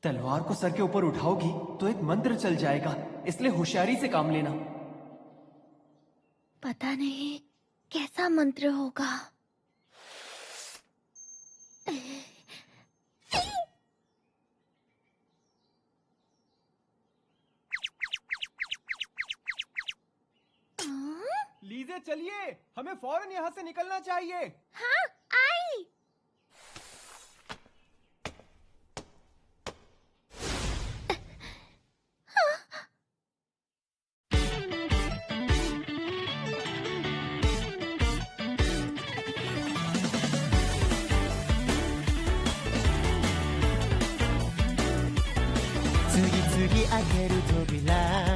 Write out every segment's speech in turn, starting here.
तलवार को सर के ऊपर उठाओगी तो एक मंत्र चल जाएगा, इसलिए होशियारी से काम लेना। पता नहीं कैसा मंत्र होगा। लीजे चलिए, हमें फौरन यहाँ से निकलना चाहिए। हाँ, आई।開ける扉、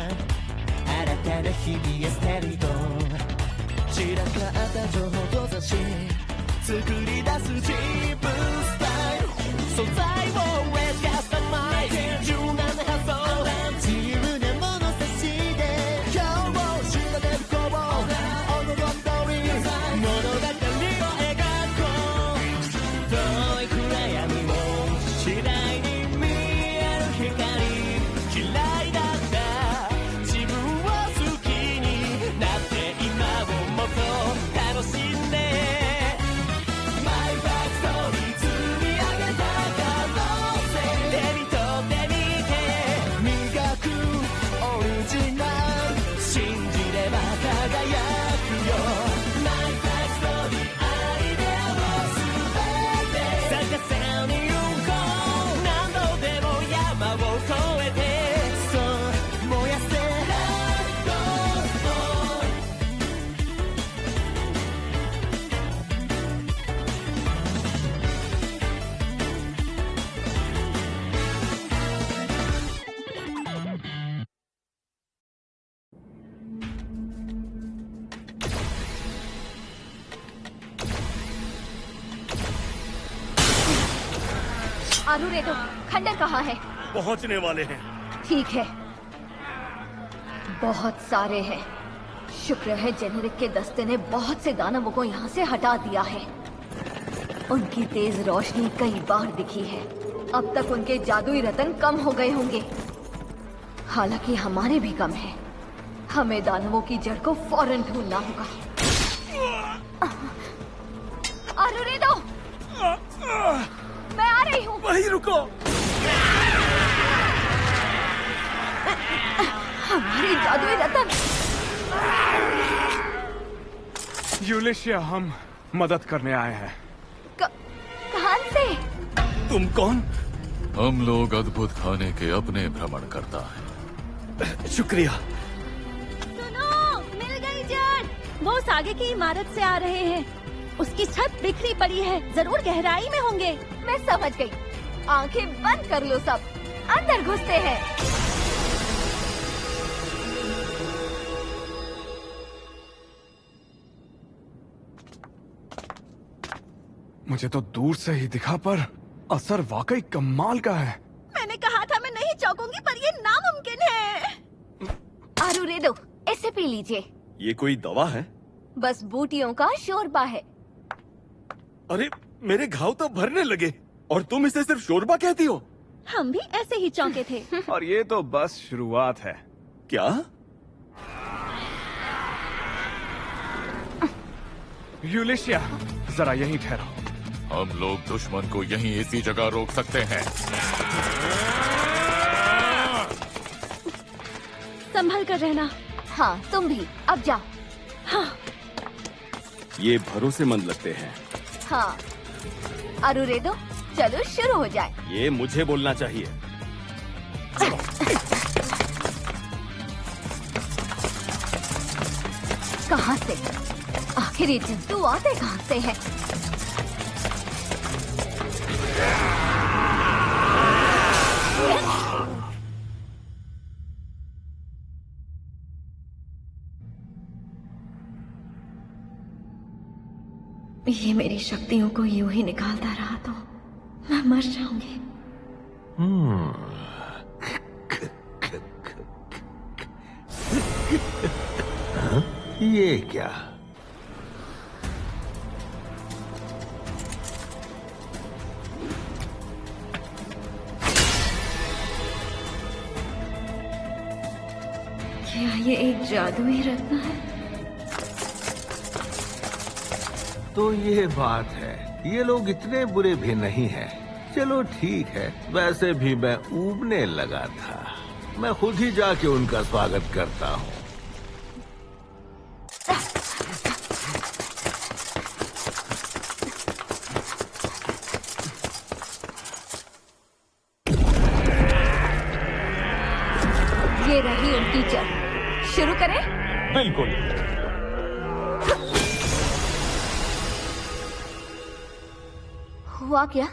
新たな日々へステリド、散らかった情報と雑誌、作り出すチープスタイル、素材をウェスカスタマイズ、柔軟な発想、自由な物差しで今日を仕立てる工房、おのろん通り物語を描こう、遠い暗闇を次第に見える光、嫌いだった自分を好きになって今をもっと楽しんで、マイバックストーリー積み上げた可能性、手に取ってみて磨くオリジナル、信じれば輝くよ、マイバックストーリー、アイデアを全て咲かせに行こう、何度でも山を越えてआरुरेदो, खंडर कहाँ है? पहुंचने वाले हैं। ठीक है, बहुत सारे हैं। शुक्र है जेनेरिक के दस्ते ने बहुत से दानवों को यहाँ से हटा दिया है। उनकी तेज रोशनी कई बार दिखी है। अब तक उनके जादुई रतन कम हो गए होंगे, हालांकि हमारे भी कम है। हमें दानवों की जड़ को फौरन ढूंढना होगा। आरुरेदो, मैं आ रही हूँ। वहीं रुको। हमारे जादुई रतन। यूलिशिया, हम मदद करने आए हैं। कहां से? तुम कौन? हम लोग अद्भुत खाने के अपने भ्रमण करता है। शुक्रिया। सुनो, मिल गई जड़। वो उस आगे की इमारत से आ रहे हैं। उसकी छत बिखरी पड़ी है, जरूर गहराई में होंगे। मैं समझ गई। आंखें बंद कर लो सब, अंदर घुसते हैं। मुझे तो दूर से ही दिखा, पर असर वाकई कमाल का है। मैंने कहा था मैं नहीं चौंकूंगी, पर ये नामुमकिन है। आरुरेदो, इसे पी लीजिए। ये कोई दवा है? बस बूटियों का शोरबा है। अरे, मेरे घाव तो भरने लगे और तुम इसे सिर्फ शोरबा कहती हो। हम भी ऐसे ही चौंके थे। और ये तो बस शुरुआत है। क्या? यूलिशिया, जरा यहीं ठहरो। हम लोग दुश्मन को यहीं इसी जगह रोक सकते हैं। संभल कर रहना। हाँ, तुम भी अब जाओ। हाँ। ये भरोसेमंद लगते हैं। हाँ, आरुरेदो, चलो शुरू हो जाए। ये मुझे बोलना चाहिए। कहाँ से? आखिर ये जंतु आते कहाँ से हैं? ये मेरी शक्तियों को यूं ही निकालता रहा तो मैं मर जाऊंगी। ये क्या? ये एक जादुई रत्न है? तो ये बात है, ये लोग इतने बुरे भी नहीं हैं। चलो ठीक है, वैसे भी मैं ऊबने लगा था। मैं खुद ही जाके उनका स्वागत करता हूँ। ये रही उनकी जड़। शुरू करें? बिल्कुल। हुआ क्या?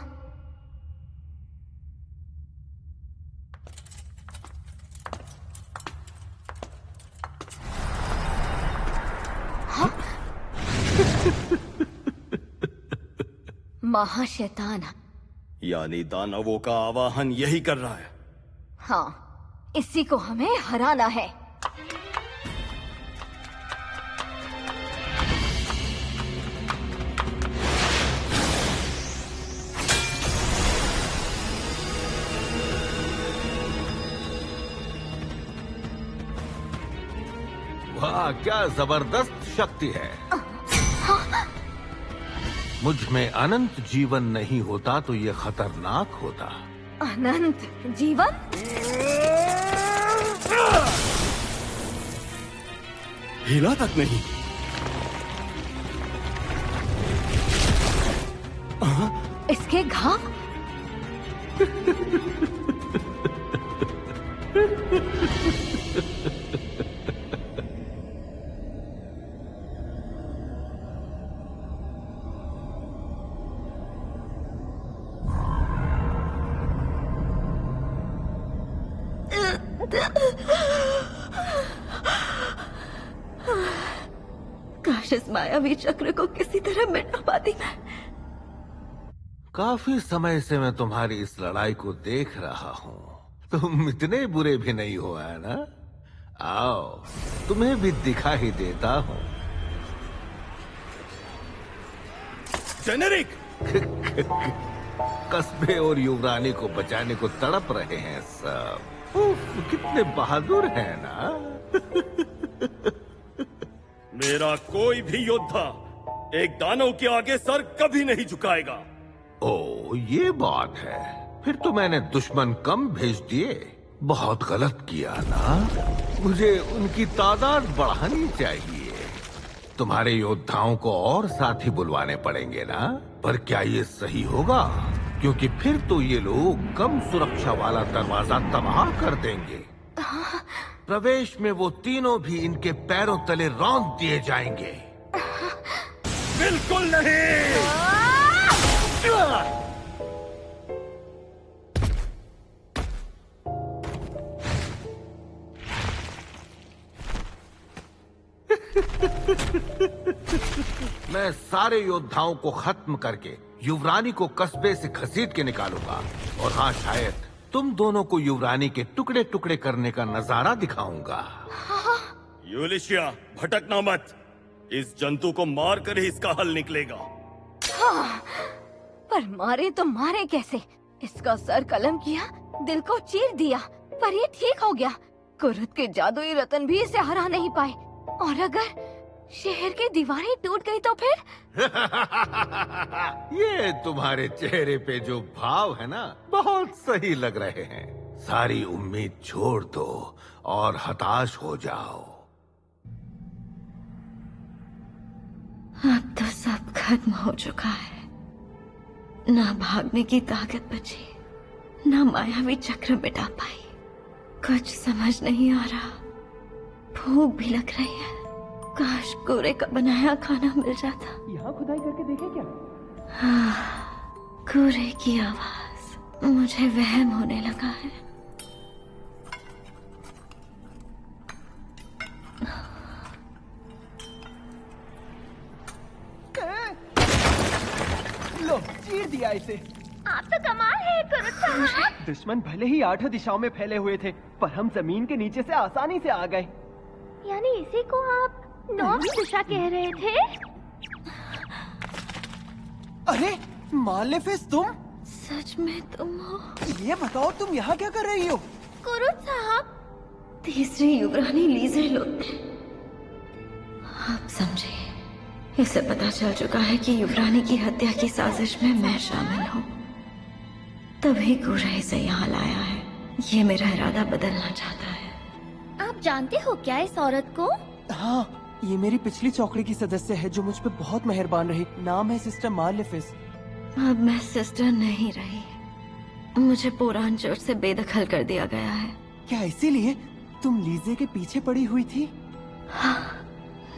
हाँ? महाशैतान। यानी दानवों का आवाहन यही कर रहा है। हाँ, इसी को हमें हराना है। वाह, क्या जबरदस्त शक्ति है। मुझ में अनंत जीवन नहीं होता तो ये खतरनाक होता। अनंत जीवन? हिला तक नहीं। इसके घाव? काश इस मायावी चक्र को किसी तरह मिटा पाती मैं। काफी समय से मैं तुम्हारी इस लड़ाई को देख रहा हूँ। तुम इतने बुरे भी नहीं हो, है ना? आओ, तुम्हें भी दिखा ही देता हूँ। जेनेरिक! कस्बे और युवरानी को बचाने को तड़प रहे हैं सब। उफ, कितने बहादुर हैं ना। मेरा कोई भी योद्धा एक दानव के आगे सर कभी नहीं झुकाएगा। ओ, ये बात है। फिर तो मैंने दुश्मन कम भेज दिए। बहुत गलत किया ना। मुझे उनकी तादाद बढ़ानी चाहिए। तुम्हारे योद्धाओं को और साथी बुलवाने पड़ेंगे ना। पर क्या ये सही होगा? क्योंकि फिर तो ये लोग कम सुरक्षा वाला दरवाजा तबाह कर देंगे। प्रवेश में वो तीनों भी इनके पैरों तले रौंद दिए जाएंगे। बिल्कुल नहीं। मैं सारे योद्धाओं को खत्म करके युवरानी को कस्बे से घसीट के निकालूंगा। और हाँ, शायद तुम दोनों को युवरानी के टुकड़े टुकड़े करने का नजारा दिखाऊंगा। यूलिशिया, भटकना मत। इस जंतु को मार कर ही इसका हल निकलेगा। हाँ, पर मारे तो मारे कैसे? इसका सर कलम किया, दिल को चीर दिया, पर ये ठीक हो गया। कुरुत के जादुई रतन भी इसे हरा नहीं पाए। और अगर शहर की दीवारें टूट गई तो फिर? ये तुम्हारे चेहरे पे जो भाव है ना, बहुत सही लग रहे हैं। सारी उम्मीद छोड़ दो और हताश हो जाओ। अब तो सब खत्म हो चुका है। ना भागने की ताकत बची, ना मायावी चक्र मिटा पाई। कुछ समझ नहीं आ रहा। भूख भी लग रही है। काश कोरे का बनाया खाना मिल जाता। यहाँ खुदाई करके देखें क्या? हाँ, कोरे की आवाज। मुझे वहम होने लगा है। लो, चीर दिया इसे। आप तो कमाल है कुरुत साहब। दुश्मन भले ही 8 दिशाओं में फैले हुए थे, पर हम जमीन के नीचे से आसानी से आ गए। यानी इसी को आप नॉर्थ दिशा कह रहे थे? अरे मालेफिस, तुम? सच में तुम हो? ये बताओ, तुम यहाँ क्या कर रही हो? कुरुत साहब, तीसरी युवरानी लीजे लोते। आप समझे, इसे पता चल चुका है कि युवरानी की हत्या की साजिश में मैं शामिल हूँ। तभी कूड़ा इसे यहाँ लाया है। ये मेरा इरादा बदलना चाहता है। आप जानते हो क्या इस औरत को? हाँ, ये मेरी पिछली चौकड़ी की सदस्य है जो मुझ पे बहुत मेहरबान रही। नाम है सिस्टर मालेफिस। अब मैं सिस्टर नहीं रही। मुझे पुरान चर्च से बेदखल कर दिया गया है। क्या इसीलिए तुम लीजे के पीछे पड़ी हुई थी? हाँ,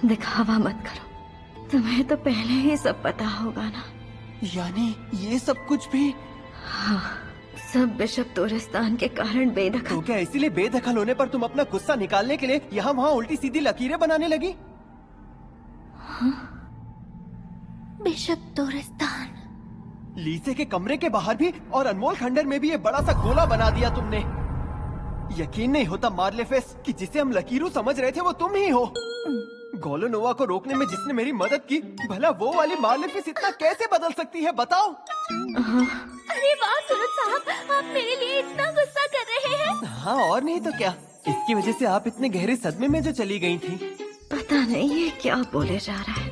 दिखावा मत करो। तुम्हें तो पहले ही सब पता होगा ना। यानी ये सब कुछ भी? हाँ, सब बिशप तोरिस्तान के कारण बेदखल। तो क्या इसीलिए बेदखल होने पर तुम अपना गुस्सा निकालने के लिए यहाँ वहाँ उल्टी सीधी लकीरें बनाने लगी? हाँ? बिशप तोरिस्तान। लीसे के कमरे के बाहर भी और अनमोल खंडर में भी ये बड़ा सा गोला बना दिया तुमने। यकीन नहीं होता मार्लेफेस कि जिसे हम लकीरू समझ रहे थे वो तुम ही हो। गोलोनोवा को रोकने में जिसने मेरी मदद की, भला वो वाली मार्लेफेस इतना कैसे बदल सकती है बताओ? अरे वाह सुरत साहब, आप मेरे लिए इतना गुस्सा कर रहे हैं। हाँ और नहीं तो क्या, इसकी वजह से आप इतने गहरे सदमे में जो चली गई थी। पता नहीं ये क्या बोले जा रहा है।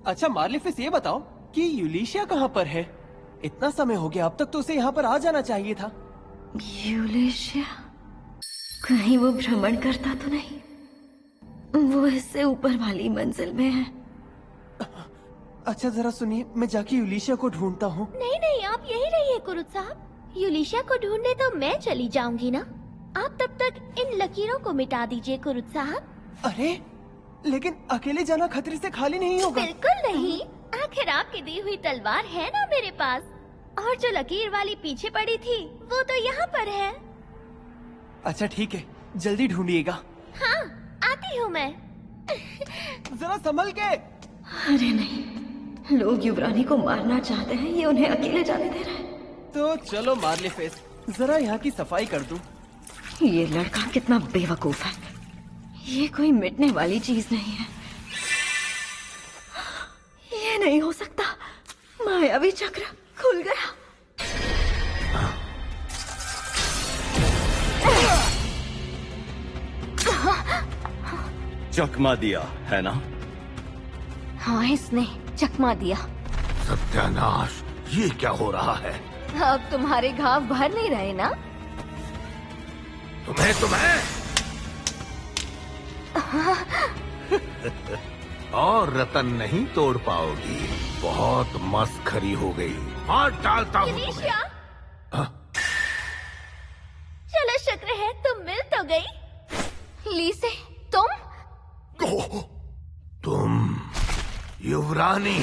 अच्छा मार्लेफेस, ये बताओ कि यूलिशिया कहाँ पर है? इतना समय हो गया, अब तक तो उसे यहाँ पर आ जाना चाहिए था। यूलिशिया? कहीं वो भ्रमण करता तो नहीं? वो इससे ऊपर वाली मंजिल में है। अच्छा जरा सुनिए, मैं जाके यूलिशिया को ढूंढता हूँ। नहीं नहीं, आप यही रहिए कुरुत साहब। यूलिशिया को ढूंढने तो मैं चली जाऊंगी ना। आप तब तक इन लकीरों को मिटा दीजिए कुरुत साहब। अरे लेकिन अकेले जाना खतरे से खाली नहीं होगा। बिल्कुल नहीं, आखिर आपकी दी हुई तलवार है ना मेरे पास। और जो लकीर वाली पीछे पड़ी थी वो तो यहाँ पर है। अच्छा ठीक है, जल्दी ढूंढिएगा। हाँ, आती हूँ मैं। जरा संभल के। अरे नहीं, लोग युवरानी को मारना चाहते हैं, ये उन्हें अकेले जाने दे रहा है। तो चलो मार्लेफेस, जरा यहाँ की सफाई कर दूं। ये लड़का कितना बेवकूफ है। ये कोई मिटने वाली चीज नहीं है। ये नहीं हो सकता। मायावी चक्र खुल गया। चकमा दिया है ना? हाँ, इसने चकमा दिया। सत्यानाश, ये क्या हो रहा है? अब तुम्हारे घाव भर नहीं रहे ना? तुम्हें और रतन नहीं तोड़ पाओगी। बहुत मस्खरी हो गई। मार डालता हूँ यूलिशिया, हाँ? चलो शुक्र है तुम मिल तो गई। लीसे, तुम? तुम युवरानी?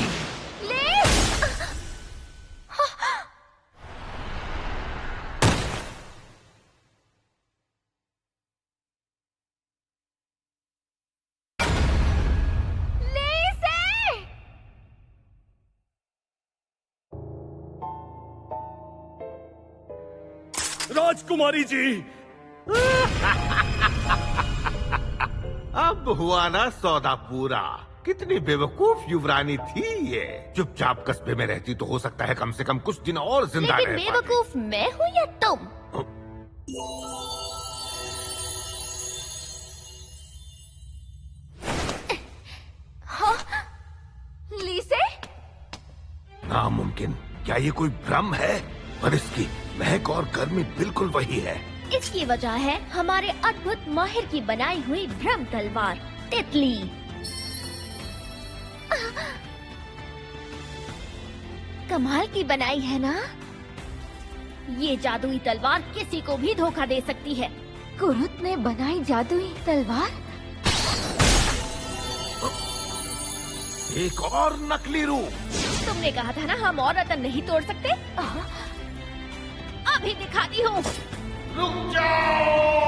राजकुमारी जी। अब हुआ ना सौदा पूरा। कितनी बेवकूफ युवरानी थी ये। चुपचाप कस्बे में रहती तो हो सकता है कम से कम कुछ दिन और जिंदा लेकिन रह बेवकूफ मैं हूँ या तुम? हाँ? लीसे? नामुमकिन। क्या ये कोई भ्रम है? पर इसकी महक और गर्मी बिल्कुल वही है। इसकी वजह है हमारे अद्भुत माहिर की बनाई हुई भ्रम तलवार तितली। कमाल की बनाई है ना? ये जादुई तलवार किसी को भी धोखा दे सकती है। कुरुत ने बनाई जादुई तलवार? एक और नकली रूप। तुमने कहा था ना हम और रतन नहीं तोड़ सकते। अभी दिखाती हूँ। रुक जाओ।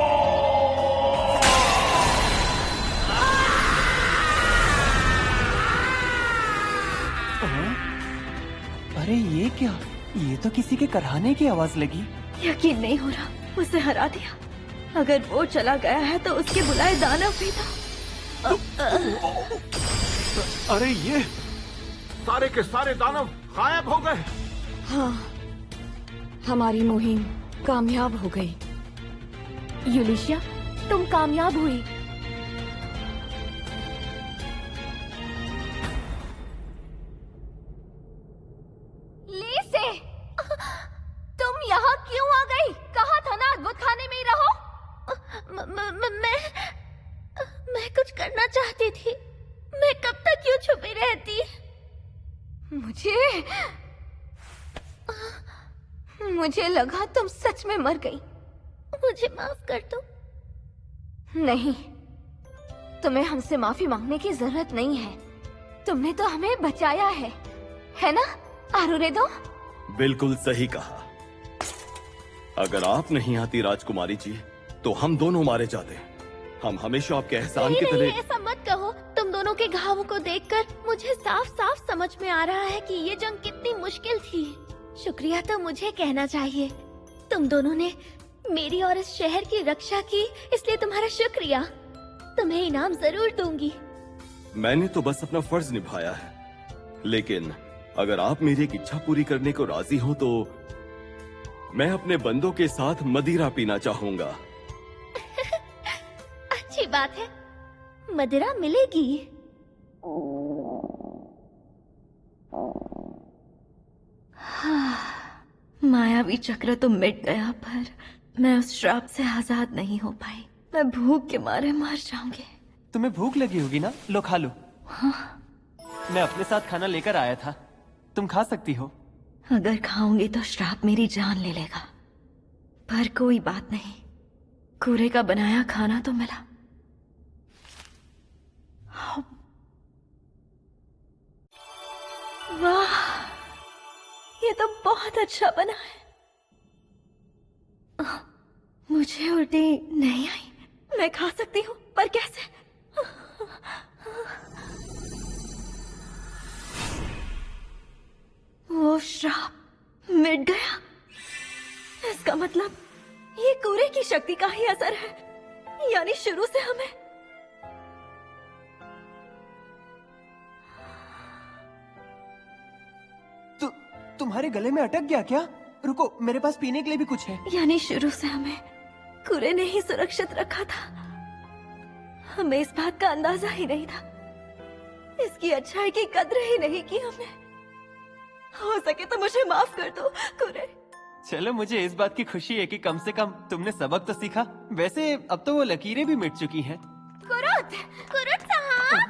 अरे ये क्या? ये तो किसी के कराहने की आवाज लगी। यकीन नहीं हो रहा, उसे हरा दिया। अगर वो चला गया है तो उसके बुलाए दानव भी था। अरे ये सारे के सारे दानव गायब हो गए। हाँ, हमारी मुहिम कामयाब हो गई। यूलिशिया, तुम कामयाब हुई। लीसे, तुम यहाँ क्यों आ गई? कहा था ना अद्भुत खाने में ही रहो। मैं कुछ करना चाहती थी। मैं कब तक क्यों छुपी रहती? मुझे लगा तुम सच में मर गई। मुझे माफ कर दो। नहीं, तुम्हें हमसे माफी मांगने की जरूरत नहीं है। तुमने तो हमें बचाया है ना आरुरेदो? बिल्कुल सही कहा। अगर आप नहीं आती राजकुमारी जी, तो हम दोनों मारे जाते। हम हमेशा आपके एहसान की नहीं, तरह। ऐसा मत कहो। तुम दोनों के घावों को देखकर मुझे साफ साफ समझ में आ रहा है कि ये जंग कितनी मुश्किल थी। शुक्रिया तो मुझे कहना चाहिए। तुम दोनों ने मेरी और इस शहर की रक्षा की, इसलिए तुम्हारा शुक्रिया। तुम्हें इनाम जरूर दूंगी। मैंने तो बस अपना फर्ज निभाया है, लेकिन अगर आप मेरी एक इच्छा पूरी करने को राजी हो तो मैं अपने बंदों के साथ मदिरा पीना चाहूंगा। अच्छी बात है, मदिरा मिलेगी। मायावी चक्र तो मिट गया, पर मैं उस श्राप से आजाद नहीं हो पाई। मैं भूख के मारे मर जाऊंगी। तुम्हें भूख लगी होगी ना, लो खा लो। मैं अपने साथ खाना लेकर आया था, तुम खा सकती हो। अगर खाऊंगी तो श्राप मेरी जान ले लेगा, पर कोई बात नहीं, कूड़े का बनाया खाना तो मिला। वाह, ये तो बहुत अच्छा बना है। मुझे उल्टी नहीं आई। मैं खा सकती हूँ, पर कैसे? वो श्राप मिट गया। इसका मतलब ये कूड़े की शक्ति का ही असर है, यानी शुरू से हमें तुम्हारे गले में अटक गया क्या? रुको, मेरे पास पीने के लिए भी कुछ है। यानी शुरू से हमें कूड़े ने ही सुरक्षित रखा था। हमें इस बात का अंदाजा ही नहीं था, इसकी अच्छाई की कद्र ही नहीं की हमने। हो सके तो मुझे माफ कर दो कूड़े। चलो, मुझे इस बात की खुशी है कि कम से कम तुमने सबक तो सीखा। वैसे अब तो वो लकीरें भी मिट चुकी हैं। कुरुत साहब।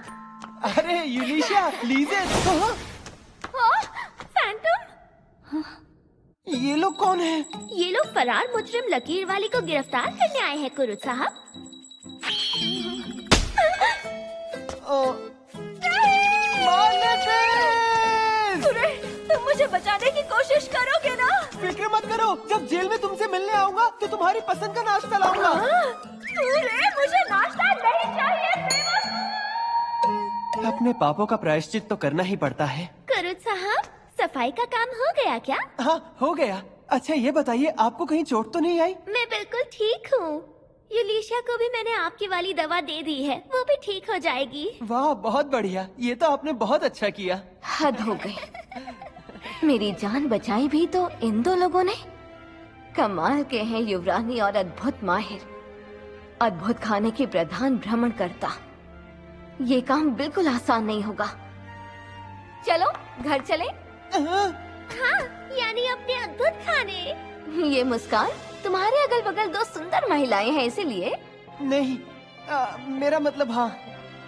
अरे यूलिशिया, लीजे, फैंटम, ये लोग कौन हैं? ये लोग फरार मुजरिम लकीर वाली को गिरफ्तार करने आए हैं कुरुत साहब। कुरे, तुम मुझे बचाने की कोशिश करोगे ना? फिक्र मत करो, जब जेल में तुमसे मिलने आऊंगा तो तुम्हारी पसंद का नाश्ता लाऊंगा। कुरे, मुझे नाश्ता नहीं चाहिए। अपने पापों का प्रायश्चित तो करना ही पड़ता है। कुरुत साहब, सफाई का काम हो गया क्या? हाँ, हो गया। अच्छा ये बताइए, आपको कहीं चोट तो नहीं आई? मैं बिल्कुल ठीक हूँ। यूलिशिया को भी मैंने आपकी वाली दवा दे दी है, वो भी ठीक हो जाएगी। वाह, बहुत बढ़िया। ये तो आपने बहुत अच्छा किया। हद हो गई। मेरी जान बचाई भी तो इन दो लोगों ने। कमाल के हैं युवरानी और अद्भुत माहिर। अद्भुत खाने के प्रधान भ्रमण करता। ये काम बिल्कुल आसान नहीं होगा। चलो घर चले। हाँ, यानी अपने अद्भुत खाने। ये मुस्कान, तुम्हारे अगल बगल दो सुंदर महिलाएं हैं इसीलिए? नहीं, मेरा मतलब हाँ,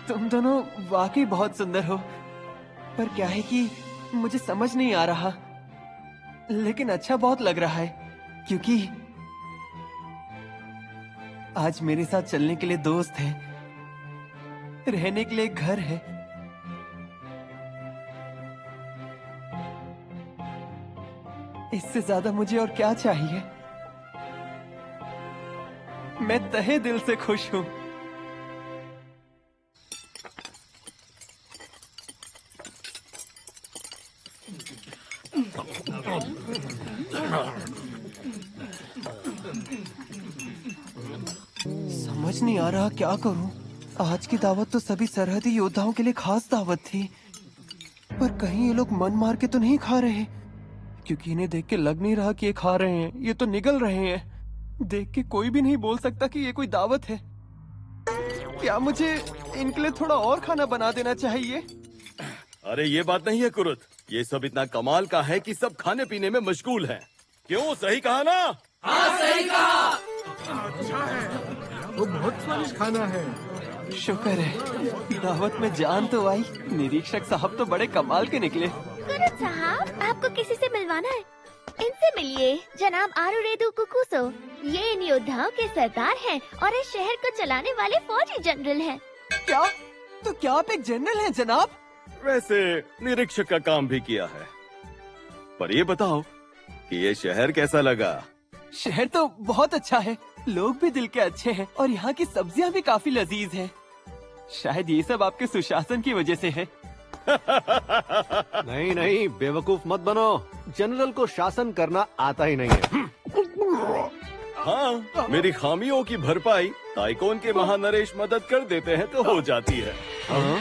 तुम दोनों वाकई बहुत सुंदर हो। पर क्या है कि मुझे समझ नहीं आ रहा, लेकिन अच्छा बहुत लग रहा है, क्योंकि आज मेरे साथ चलने के लिए दोस्त है, रहने के लिए एक घर है। इससे ज्यादा मुझे और क्या चाहिए? मैं तहे दिल से खुश हूं। समझ नहीं आ रहा क्या करूं। आज की दावत तो सभी सरहदी योद्धाओं के लिए खास दावत थी, पर कहीं ये लोग मन मार के तो नहीं खा रहे, क्योंकि इन्हें देख के लग नहीं रहा कि ये खा रहे हैं। ये तो निगल रहे हैं। देख के कोई भी नहीं बोल सकता कि ये कोई दावत है। क्या मुझे इनके लिए थोड़ा और खाना बना देना चाहिए? अरे ये बात नहीं है कुरुत, ये सब इतना कमाल का है कि सब खाने पीने में मशगूल हैं। क्यों, सही कहा ना? हाँ सही कहा। वो बहुत स्वादिष्ट खाना है। शुक्र है दावत में जान तो आई। निरीक्षक साहब तो बड़े कमाल के निकले। कुरुत साहब, आपको किसी से मिलवाना है, इनसे मिलिए। जनाब आरुरेदु कुकुसो, ये इन योद्धाओं के सरदार हैं और इस शहर को चलाने वाले फौजी जनरल हैं। क्या? तो क्या आप एक जनरल हैं जनाब? वैसे निरीक्षक का काम भी किया है, पर ये बताओ कि ये शहर कैसा लगा? शहर तो बहुत अच्छा है, लोग भी दिल के अच्छे हैं और यहाँ की सब्जियाँ भी काफी लजीज हैं। शायद ये सब आपके सुशासन की वजह से है। नहीं नहीं, बेवकूफ मत बनो। जनरल को शासन करना आता ही नहीं है। हाँ, मेरी खामियों की भरपाई ताइकोन के महानरेश मदद कर देते हैं तो हो जाती है। हाँ?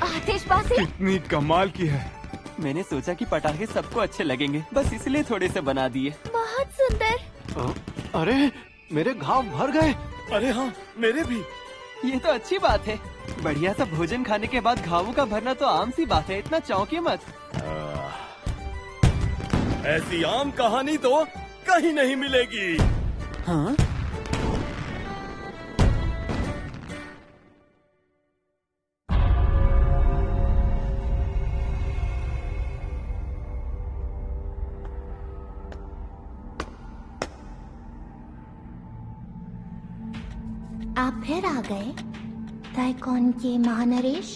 आतिशबाजी कितनी कमाल की है। मैंने सोचा कि पटाखे सबको अच्छे लगेंगे, बस इसलिए थोड़े से बना दिए। बहुत सुंदर। अरे मेरे घाव भर गए। अरे हाँ, मेरे भी। ये तो अच्छी बात है। बढ़िया सा भोजन खाने के बाद घावों का भरना तो आम सी बात है, इतना चौंकिए मत। ऐसी आम कहानी तो कहीं नहीं मिलेगी। हाँ? आप फिर आ गए ताइकोन के महानरेश।